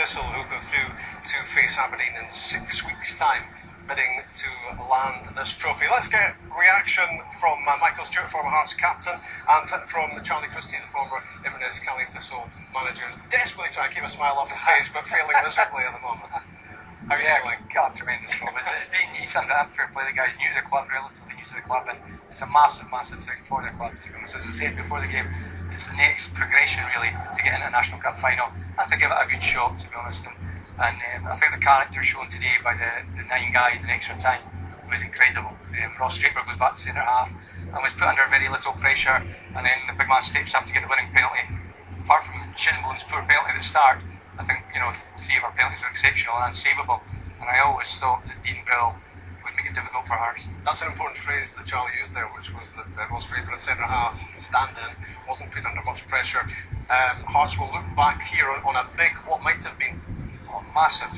Thistle, who go through to face Aberdeen in 6 weeks' time, bidding to land this trophy. Let's get reaction from Michael Stewart, former Hearts captain, and from Charlie Christie, the former Inverness Thistle manager, desperately trying to keep a smile off his face, but failing miserably at the moment. How are you feeling? God, tremendous. He's unfair play. The guy's new to the club, relatively new to the club, and it's a massive, massive thing for the club, to be honest. As I said before the game, it's the next progression really to get into a National Cup final and to give it a good shot, to be honest. And I think the character shown today by the 9 guys in extra time was incredible. Ross Draper goes back to centre half and was put under very little pressure, and then the big man steps up to get the winning penalty. Apart from Shinbone's poor penalty at the start, I think 3 of our penalties are exceptional and unsavable, and I always thought that Dean Brill would make it difficult for Hearts. That's an important phrase that Charlie used there, which was that Ross Draper at centre half, stand-in, wasn't put under much pressure. Hearts will look back here on a big, what might have been massive,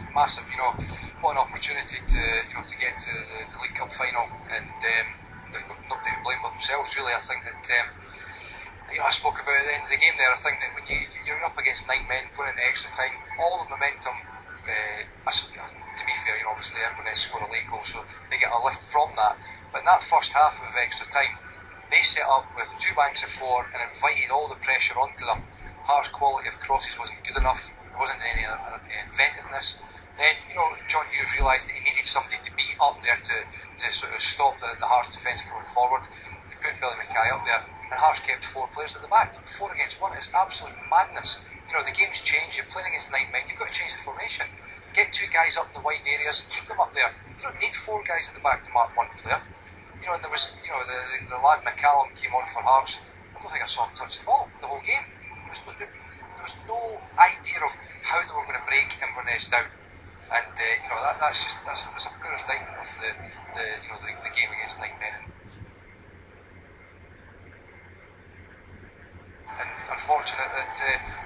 what an opportunity to get to the League Cup final, and they've got nobody to blame but themselves really. I think that I spoke about at the end of the game there. I think that when you're up against 9 men going into extra time, all the momentum, to be fair, obviously Inverness score a late goal, so they get a lift from that, but in that first half of extra time they set up with 2 banks of 4 and invited all the pressure onto them. Hearts' quality of crosses wasn't good enough. There wasn't any inventiveness. Then, John Hughes realised that he needed somebody to be up there to sort of stop the Hearts defence going forward. He put Billy Mackay up there, and Hearts kept 4 players at the back. 4 against 1 is absolute madness. The game's changed. You're playing against 9 men. You've got to change the formation. Get 2 guys up in the wide areas. Keep them up there. You don't need 4 guys at the back to mark 1 player. And there was, the lad McCallum came on for Hearts. I don't think I saw him touch the ball the whole game. There was no idea of how they were going to break Inverness down, and that's a poor indictment of the game against 9 men. And unfortunate that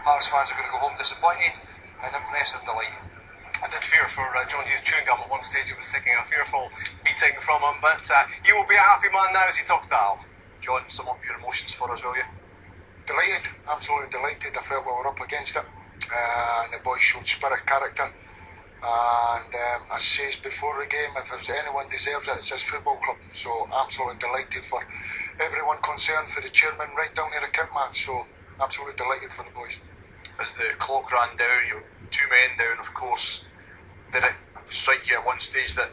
Hearts fans are going to go home disappointed, and Inverness are delighted. I did fear for John Hughes chewing gum at one stage. It was taking a fearful beating from him, but he will be a happy man now as he talks to Al. John, sum up your emotions for us, will you? Delighted, absolutely delighted. I felt we were up against it, and the boys showed spirit, character, and as says before the game, if there's anyone deserves it, it's this football club. So absolutely delighted for everyone concerned, for the chairman right down to the kit man. So absolutely delighted for the boys. As the clock ran down, you were 2 men down, of course. Did it strike you at one stage that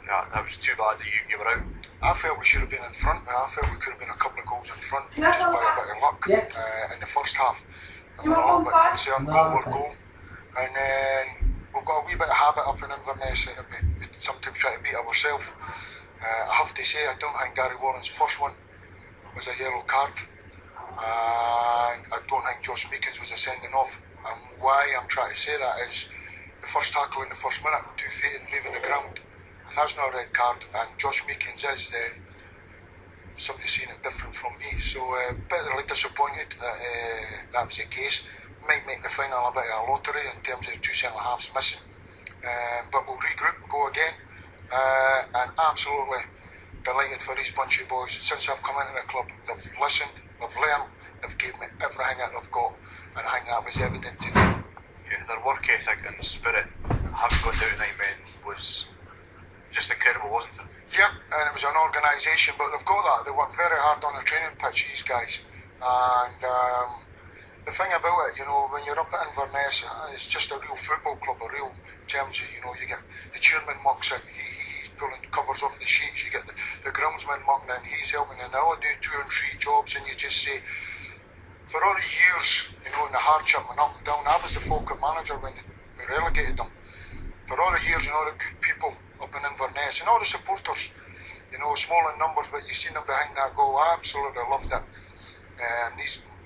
that was too bad that you were out? I felt we should have been in front. I felt we could have been a couple of goals in front just by a bit of luck in the first half. We were a little bit concerned, goal, and then we've got a wee bit of habit up in Inverness that we sometimes try to beat ourselves. I have to say, I don't think Gary Warren's first one was a yellow card, and I don't think Josh Meekins was a sending off. And why I'm trying to say that is the first tackle in the first minute, 2 feet and leaving the ground. That's not a red card, and Josh Meekins is, then somebody's seen it different from me. So bitterly disappointed that that was the case. Might make the final a bit of a lottery in terms of 2 centre halves missing, but we'll regroup, go again, and absolutely delighted for these bunch of boys. Since I've come into the club, they've listened, they've learned, they've given me everything that they've got, and I think that was evident today. Yeah, their work ethic and spirit, having gone down to 9 men, was just incredible, wasn't it? Yeah, and it was an organisation, but they've got that. They work very hard on the training pitch, these guys. And the thing about it, when you're up at Inverness, it's just a real football club, a real terms of, you get the chairman mucks in, he's pulling covers off the sheets, you get the groundsman mucking in, he's helping, and they all do 2 and 3 jobs, and you just say, for all the years, in the hardship and up and down, I was the Falkirk manager when we relegated them. For all the years, the good people up in Inverness, and all the supporters, small in numbers, but you seen them behind that goal. I absolutely loved it.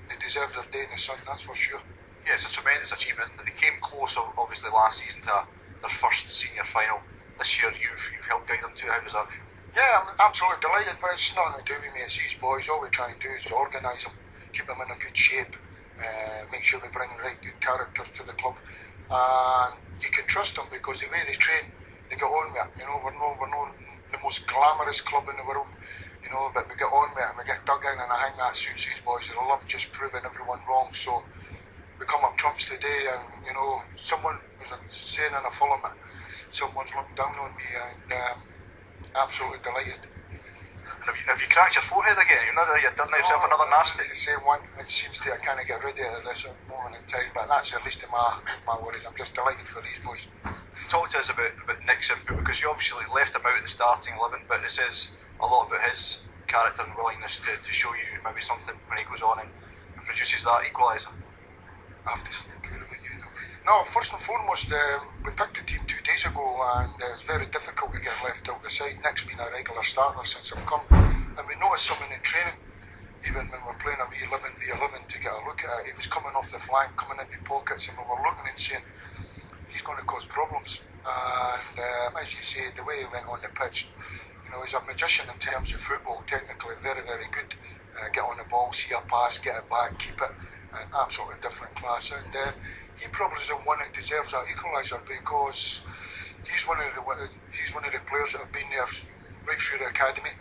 They deserve their day in the sun, that's for sure. Yeah, it's a tremendous achievement. They came close, obviously, last season to their first senior final. This year, you've helped guide them to. How was that? Yeah, I'm absolutely delighted, but it's nothing to do with me. It's these boys. All we try and do is organise them, keep them in a good shape, make sure we bring the right good character to the club, and you can trust them because the way they train, they get on with it. We're not the most glamorous club in the world, but we get on with it and we get dug in, and I think that suits these boys. They love just proving everyone wrong. So we come up trumps today, and someone There's a saying in a Fulham that someone's looking down on me, and absolutely delighted. Have you cracked your forehead again? You've done yourself another nasty. It's the same one. It seems to I kind of get rid of it at this moment in time, but that's the least of my worries. I'm just delighted for these boys. Talk to us about Nick's input, because you obviously left him out of the starting 11, but it says a lot about his character and willingness to show you maybe something when he goes on and produces that equaliser. I have to agree with you. No, first and foremost, we picked the team 2 days ago, and it's very difficult to get left out the side. Nick's been a regular starter since I've come, and we noticed something in training, even when we were playing a wee 11v11 to get a look at it. He was coming off the flank, coming into pockets, and we were looking and saying, he's going to cause problems. And as you say, the way he went on the pitch, he's a magician in terms of football, technically very, very good. Get on the ball, see a pass, get it back, keep it, an absolutely different class. And he probably is the one that deserves that equaliser, because he's one of the players that have been there right through the academy,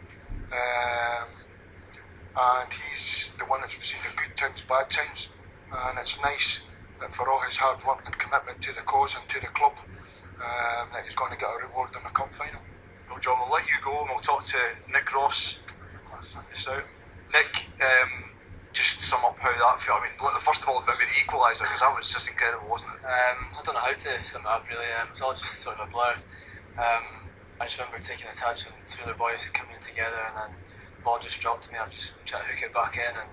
and he's the one that's seen the good times, bad times, and it's nice that for all his hard work and commitment to the cause and to the club, that he's going to get a reward in the cup final. Well, John, we'll let you go and we'll talk to Nick Ross. So, Nick, just sum up how that felt. I mean, first of all, maybe the equaliser, because that was just incredible, wasn't it? I don't know how to sum it up really. It was all just sort of a blur. I just remember taking a touch and 2 other boys coming together, and then the ball just dropped to me. I just tried to hook it back in, and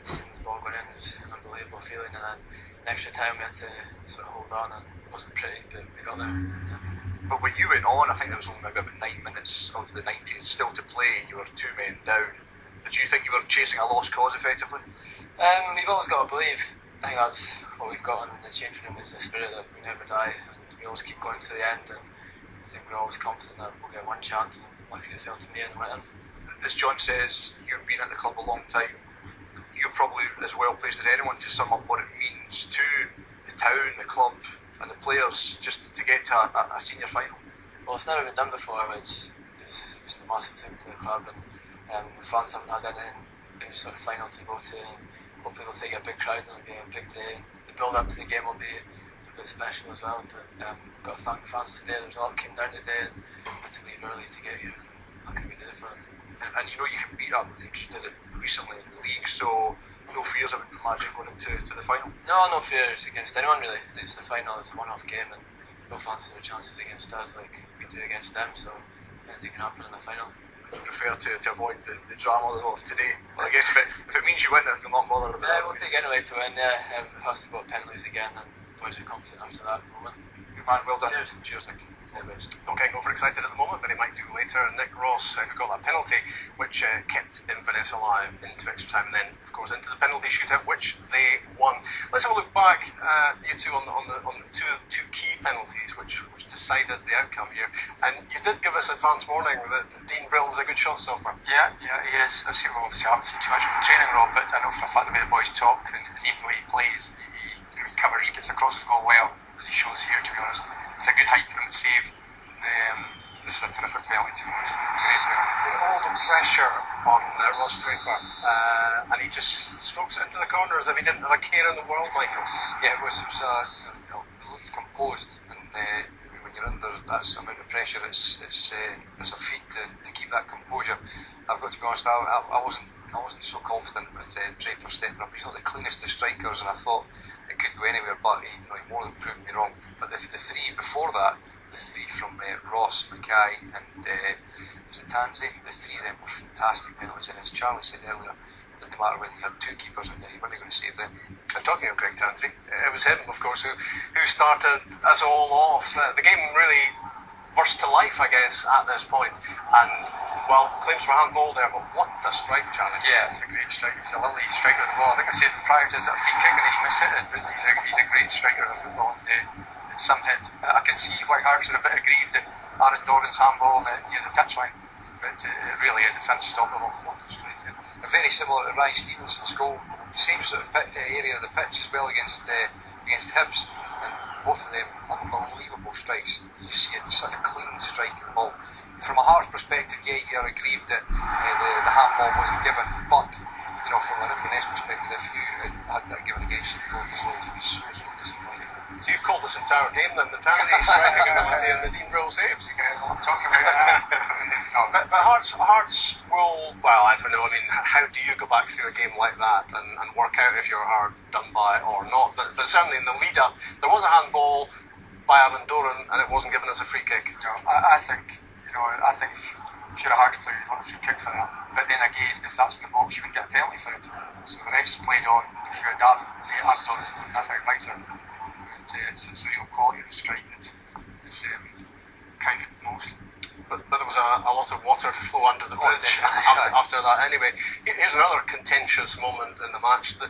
seeing the ball going in was an unbelievable feeling. And then in extra time we had to sort of hold on, and it wasn't pretty, but we got there. But when you went on, I think there was only maybe about 9 minutes of the 90s still to play, and you were 2 men down. Did you think you were chasing a lost cause effectively? We've always got to believe. I think that's what we've got in the changing room, is the spirit that we never die, and we always keep going to the end, and I think we're always confident that we'll get one chance, and luckily it fell to me and went in. As John says, you've been at the club a long time. You're probably as well placed as anyone to sum up what it means to the town, the club and the players just to get to a senior final. Well, it's never been done before, which is just a massive thing for the club, and the fans haven't had any sort of final to go to, and hopefully we'll take a big crowd and it'll be a big day. The build up to the game will be a bit special as well, but we've got to thank the fans today. There was a lot that came down today, and we had to leave early to get here. I think we did it for them. And you can beat up leagues. You did it recently in the league, so no fears, I would imagine, going into the final. No fears against anyone really. It's the final, it's a one-off game, and no fancy their chances against us like we do against them, so anything can happen in the final. I prefer to avoid the drama of today. Well, I guess if it means you win, you'll not bother about it. We'll take it anyway to win, yeah. It has to go to penalties again, and boys are confident after that moment. Good man, well done. Cheers Nick. Not getting overexcited at the moment, but he might do later. Nick Ross, who got that penalty, which kept Inverness alive into extra time, and then, of course, into the penalty shootout, which they won. Let's have a look back, you two, on the two key penalties, which decided the outcome here. And you did give us advance warning that Dean Brill was a good shot stopper. Yeah, he is. I see, we obviously haven't seen too much in training, Rob, but I know for a fact the way the boys talk and even the way he plays, he covers, gets across his goal well, as he shows here, to be honest. It's a good height for him to save. This is a terrific penalty, to be honest. Great penalty. All the pressure on Ross Draper, and he just strokes it into the corner as if he didn't have a care in the world, Michael. Yeah, it looked composed, and when you're under that amount of pressure, it's a feat to keep that composure. I've got to be honest, I wasn't so confident with Draper stepping up. He's not the cleanest of strikers, and I thought it could go anywhere, but he more than proved me wrong. But the 3 before that, the 3 from Ross, Mackay and was it Tansey, the 3 of them were fantastic penalties, and as Charlie said earlier, it doesn't matter whether you had 2 keepers in there, you weren't going to save them. And talking of Greg Tansey, it was him, of course, who started us all off. The game really burst to life, I guess, at this point. And, well, claims for handball there, but what a strike, Charlie. Yeah, it's a great strike. He's a lovely striker of the ball. I think I said prior to his free kick and then he missed it, but he's a great striker of the football. And some hit. I can see why Hearts are a bit aggrieved at Aaron Doran's handball near the touchline, but it really is, it's unstoppable. What a strike. Yeah. Very similar to Ryan Stevenson's goal, same sort of area of the pitch as well against Hibs, and both of them unbelievable strikes. You see it, such a clean strike of the ball. From a Hearts perspective, yeah, you're aggrieved that the handball wasn't given, but from an Inverness perspective, if you had that given against you, you'd be so disappointed. So you've called this entire game then, the Tansy striking ability and the Dean Brill saves. You guys know what I'm talking about. But Hearts will, well, I don't know, I mean, how do you go back through a game like that and work out if you're hard done by or not? But certainly in the lead-up, there was a handball by Aaron Doran and it wasn't given as a free kick. No, I think, if you're a Hearts player, you'd want a free kick for that. But then again, if that's in the box, you would get a penalty for it. So the refs played on, if you're a Aaron Doran's doing nothing about it. It's a real quality of the strike that's counted most. But there was a lot of water to flow under the bridge after that anyway. Here's another contentious moment in the match, the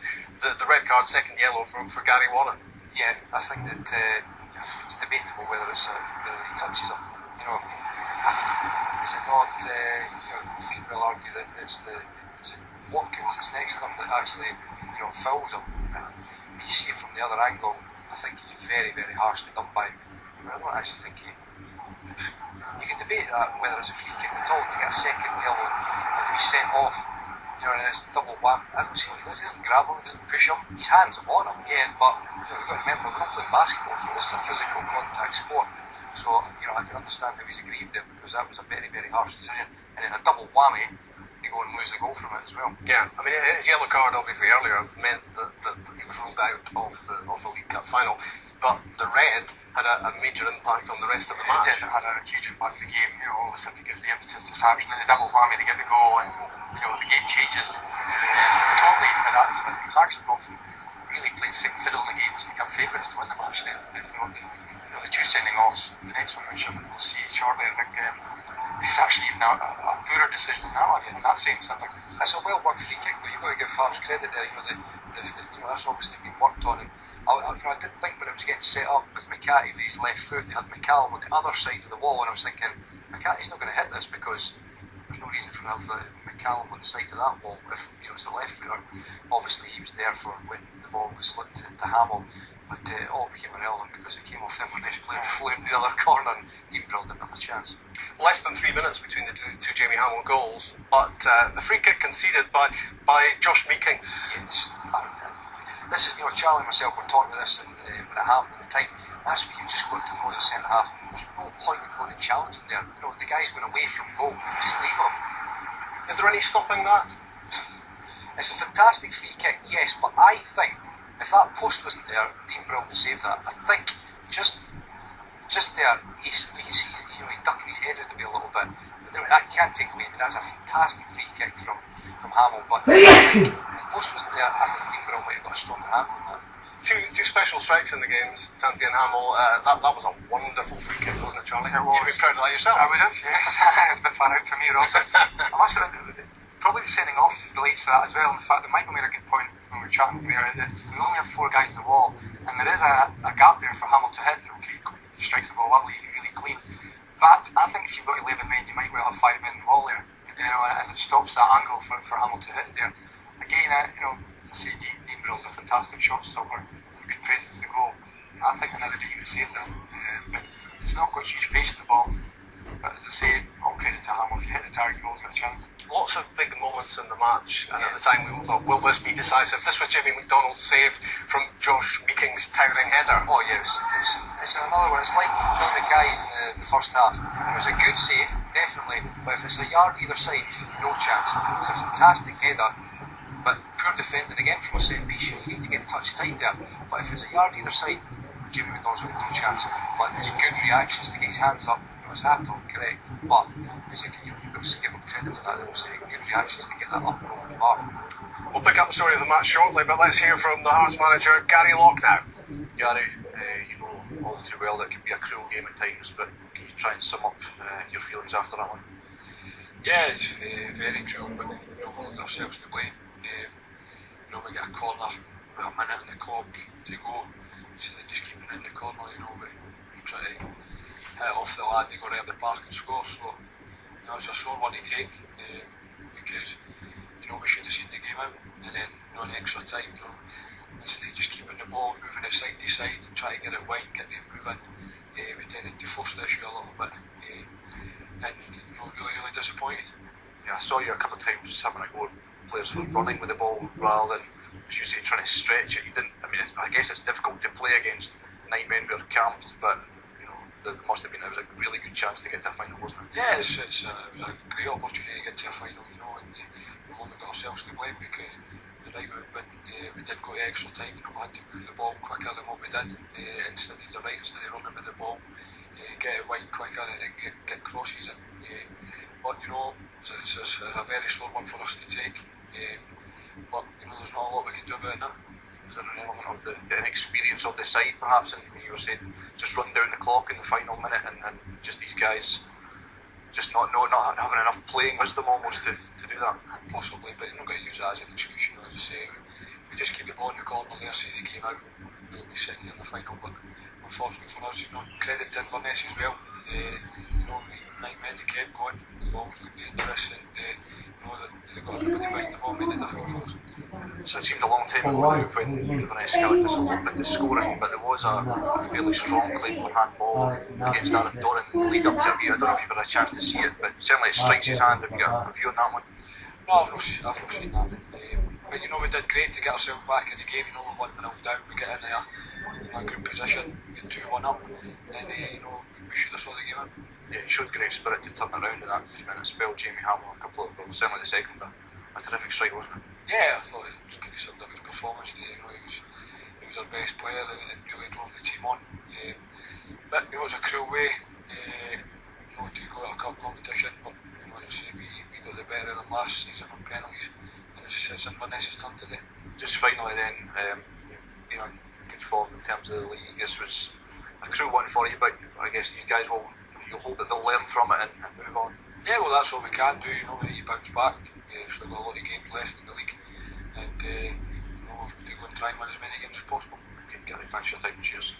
red card, second yellow for Gary Warren. Yeah, I think that it's debatable whether he touches him. Is it not, you can well argue that is it Watkins that's next to him that actually, fouls him. You see it from the other angle. I think he's very, very harshly done by him. I don't actually think you can debate that whether it's a free kick at all to get a second yellow and to be sent off, and it's double wham. I don't see what he does. He doesn't grab him, he doesn't push him. His hands on him, yeah, but you've got to remember we're not playing basketball here. This is a physical contact sport. So, I can understand how he's aggrieved there because that was a very, very harsh decision. And in a double whammy, they go and lose the goal from it as well. Yeah, I mean, his yellow card obviously earlier meant that he was ruled out of the League Cup final, but the red had a major impact on the rest of the match. It had a huge impact on the game. All of a sudden it gives the impetus to Sampson and the double whammy to get the goal, and the game changes totally. And Hearts have gone from really playing sick fiddle in the game to become favourites to win the match now. The two sending offs, the next one which we'll see shortly, I think it's actually even a poorer decision in that sense. I think it's a well worked free kick though. You've got to give Hearts credit there. That's obviously been worked on. And I did think when it was getting set up with McCarthy with his left foot, they had McCallum on the other side of the wall, and I was thinking McCarthy's not going to hit this because there's no reason for him to have McCallum on the side of that wall if it's the left footer. Obviously he was there for when the ball was slipped to Hamill. But it all became irrelevant because it came off Inverness player, flew into the other corner and Dean Brill didn't have a chance. Less than 3 minutes between the two Jamie Hamill goals, but the free kick conceded by Josh Meekings. Yes, this is, Charlie and myself were talking about this when it happened at the time. That's what you've just got to know as a centre half. There's no point in going and challenging there. The guy's going away from goal, just leave him. Is there any stopping that? It's a fantastic free kick, yes, but I think if that post wasn't there, Dean Brill would save that. I think just there, he's ducking his head out of the way a little bit. You can't take away. That's a fantastic free kick from Hamill. But if the post wasn't there, I think Dean Brill might have got a stronger hand on that. Two special strikes in the games, Tanti and Hamill. That was a wonderful free kick, wasn't it, Charlie? It was. You'd be proud of that yourself. I would have, yes. It's a bit far out for me, Rob. I must have probably the sending off relates to that as well. In fact, Michael made a good point when we were chatting there. We only have 4 guys on the wall, and there is a gap there for Hamill to hit. He strikes the ball lovely, really clean. But I think if you've got 11 men, you might well have 5 men in the wall there, and it stops that angle for Hamill to hit there. Again, I say Dean Brill's a fantastic shot stopper, a good presence to the goal. I think another day he would save that. But it's not got huge pace to the ball. But as I say, all credit to Hamill. If you hit the target, you've always got a chance. Lots of big moments in the match, and at the time we thought, will this be decisive? This was Jimmy McDonald's save from Josh Meeking's towering header. Oh yeah, it's another one. It's like one of the guys in the first half. It was a good save, definitely, but if it's a yard either side, no chance. It's a fantastic header, but poor defending again from a set piece. You need to get touch tight there, but if it's a yard either side, Jimmy McDonald's got no chance. But it's good reactions to get his hands up. It's hard to correct, but you've got to give him credit for that. It was good reactions to get that up and over the bar. We'll pick up the story of the match shortly, but let's hear from the Hearts manager, Gary Locke now. Gary, you know all too well that it can be a cruel game at times, but can you try and sum up your feelings after that one? Yeah, it's very cruel, but we'll hold ourselves to blame. We get a corner with a minute on the clock to go, so they just keep it in the corner, we try to hit off the lad, they go right up the park and score. So it's a sore one to take because we should have seen the game out, and then on extra time, instead of just keeping the ball moving it side to side and try to get it wide, get them moving, we tended to force the issue a little bit, and really disappointed. Yeah, I saw you a couple of times having a go. Players were running with the ball rather than, as you say, trying to stretch it. You didn't. I mean, I guess it's difficult to play against 9 men were camped, but you know, there must have been, it was a really good chance to get to a final, wasn't it? Yeah, it was a great opportunity to get to a final, you know, and we've only got ourselves to blame because when we did go to extra time, you know, we had to move the ball quicker than what we did. Instead of running with the ball, get it wide quicker and then get crosses in. But you know, it's a very sore one for us to take. But you know, there's not a lot we can do about that. Was there an element of the inexperience of the side, perhaps, and you were saying just run down the clock in the final minute, and just these guys just not having enough playing wisdom almost to do that? Possibly, but you're not going to use that as an excuse. You know, as I say, we just keep the ball in the corner there, see the game out, we'll be sitting here in the final. But unfortunately for us, you know, credit to Inverness as well. You know, the 9 men, they kept going, they've always looked dangerous, and you know, they got everybody behind the ball, made it difficult for us. So it seemed a long time ago now when Inverness started to look at the scoring, but there was a fairly strong claim for handball against Aaron Doran in the lead up to it. I don't know if you've had a chance to see it, but certainly it strikes his hand. Have you got a view on that one? No, I've not seen that. But you know, we did great to get ourselves back in the game. You know, we 1-0 down, we get in there in a good position, we get 2-1 up, and you know, we should have saw the game out. Yeah, it showed great spirit to turn around in that 3-minute spell. Jamie Hamill, a couple of goals, certainly the second, but a terrific strike, wasn't it? Yeah, I thought it was good. He summed up his performance today. You know, he was our best player and really drove the team on. But you know, it was a cruel way, you know, to go to a cup competition. But you know, as I say, we got the better than last season on penalties, and it's Inverness' turn today. Just finally, then, you know, good form in terms of the league. This was a cruel one for you, but I guess these guys you'll hope that they'll learn from it and move on. Yeah, well, that's what we can do. You know, we need to bounce back. We've still got a lot of games left in the league, and you know, we've got to go and try and win as many games as possible. Okay, Gary, thanks for your time. Cheers.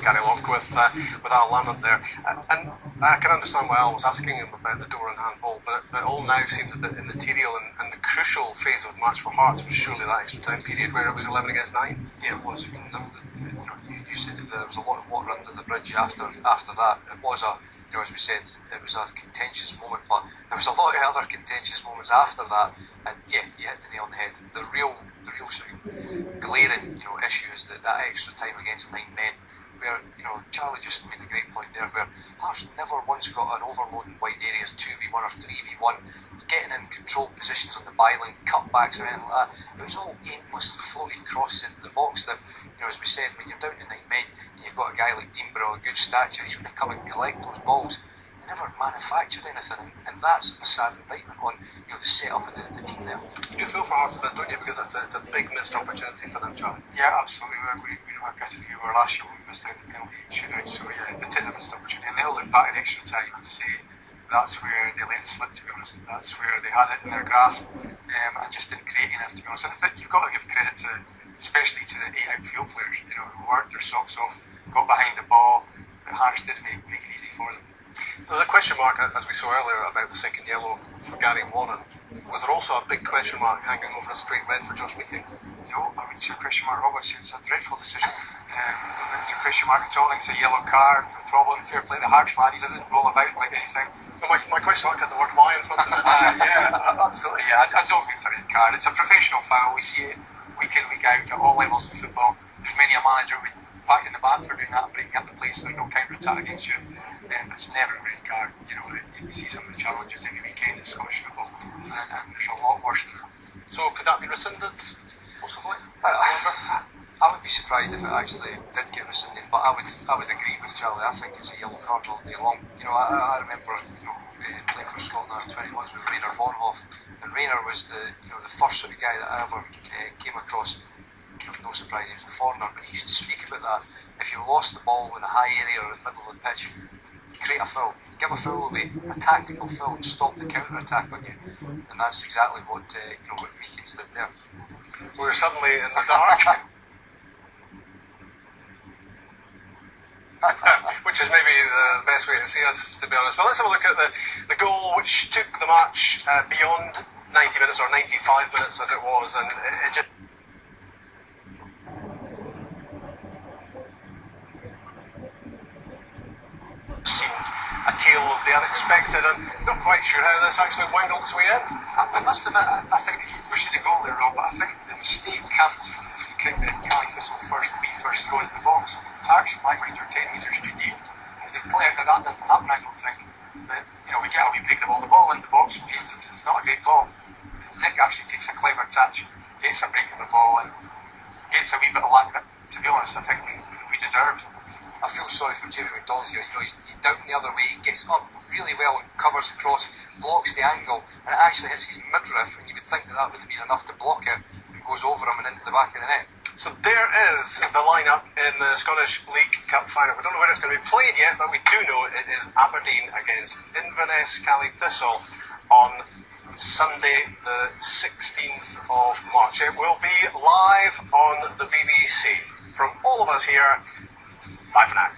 Gary Locke with Al Lambert there, and I can understand why Al was asking him about the Doran handball, but it all now seems a bit immaterial, and the crucial phase of the match for Hearts was surely that extra time period where it was 11 against 9. Yeah, it was. I mean, you know, you said that there was a lot of water under the bridge after that. It was you know, as we said, it was a contentious moment, but there was a lot of other contentious moments after that, and yeah, you hit the nail on the head. The real sort of glaring, you know, issue is that extra time against 9 men, where, you know, Charlie just made a great point there, where Hearts never once got an overload in wide areas, 2v1 or 3v1, getting in controlled positions on the byline, cutbacks or anything like that. It was all aimless, floaty crosses into the box that, you know, as we said, when you're down to 9 men, you've got a guy like Deanborough, a good stature, he's going to come and collect those balls. They never manufactured anything, and that's a sad indictment on, you know, the setup of the team there. You do feel for Hearts a bit, don't you? Because it's a big missed opportunity for them, Charlie. Yeah, absolutely. We know how gutted we were last year when we missed out the penalty shootout, so yeah, it is a missed opportunity. And they'll look back at extra time and say that's where they let it slip, to be honest. That's where they had it in their grasp and just didn't create enough, to be honest. And I think you've got to give credit to, especially to the 8 outfield players, you know, who worked their socks off, got behind the ball, but Hearts didn't make it easy for them. There was a question mark, as we saw earlier, about the second yellow for Gary Warren. Was there also a big question mark hanging over a straight red for Josh Meekings? No, I wouldn't say a question mark, Roberts. It was a dreadful decision. I don't think it's a question mark at all. I think it's a yellow card, no problem. Fair play to the Hearts lad, he doesn't roll about like anything. No, my question mark had the word "my" in front of it. Yeah, absolutely. Yeah, I don't think it's a red card. It's a professional foul. We see it week in, week out at all levels of football. There's many a manager would pat in the back for doing that and breaking up the place. There's no counter attack against you. It's never a red card. You know, you see some of the challenges every weekend in Scottish football, and there's a lot worse than that. So could that be rescinded? Possibly. I would be surprised if it actually did get rescinded, but I would agree with Charlie. I think it's a yellow card all day long. You know, I remember, you know, playing for Scotland under 21s with Rainer Bornhoff, and Rainer was the first sort of guy that I ever came across. You know, no surprise he was a foreigner, but he used to speak about that. If you lost the ball in a high area or in the middle of the pitch, create a foul, give a foul away, a tactical foul, and stop the counter attack on you. And that's exactly what what Meekins did there. We're suddenly in the dark. Which is maybe the best way to see us, to be honest. But let's have a look at the goal which took the match beyond 90 minutes or 95 minutes as it was, and it just seemed a tale of the unexpected, and not quite sure how this actually wound its way in. I must admit, I think we should have goal there, Rob, but I think the mistake comes from the free kick that Cali Thistle we first throw into the box. Hearts, in my mind, are 10 metres too deep. If they play it, now that doesn't happen, I don't think. But, we get a wee break the ball into the box. James, it's not a great ball. Nick actually takes a clever touch, gets a break of the ball, and gets a wee bit of luck that, to be honest, I think we deserved. I feel sorry for Jamie McDonald here. He's down the other way, gets up really well and covers the cross, blocks the angle, and it actually hits his midriff, and you would think that would have been enough to block it, and goes over him and into the back of the net. So there is the lineup in the Scottish League Cup final. We don't know where it's going to be played yet, but we do know it is Aberdeen against Inverness Cali Thistle on Sunday the 16th of March. It will be live on the BBC. From all of us here, bye for now.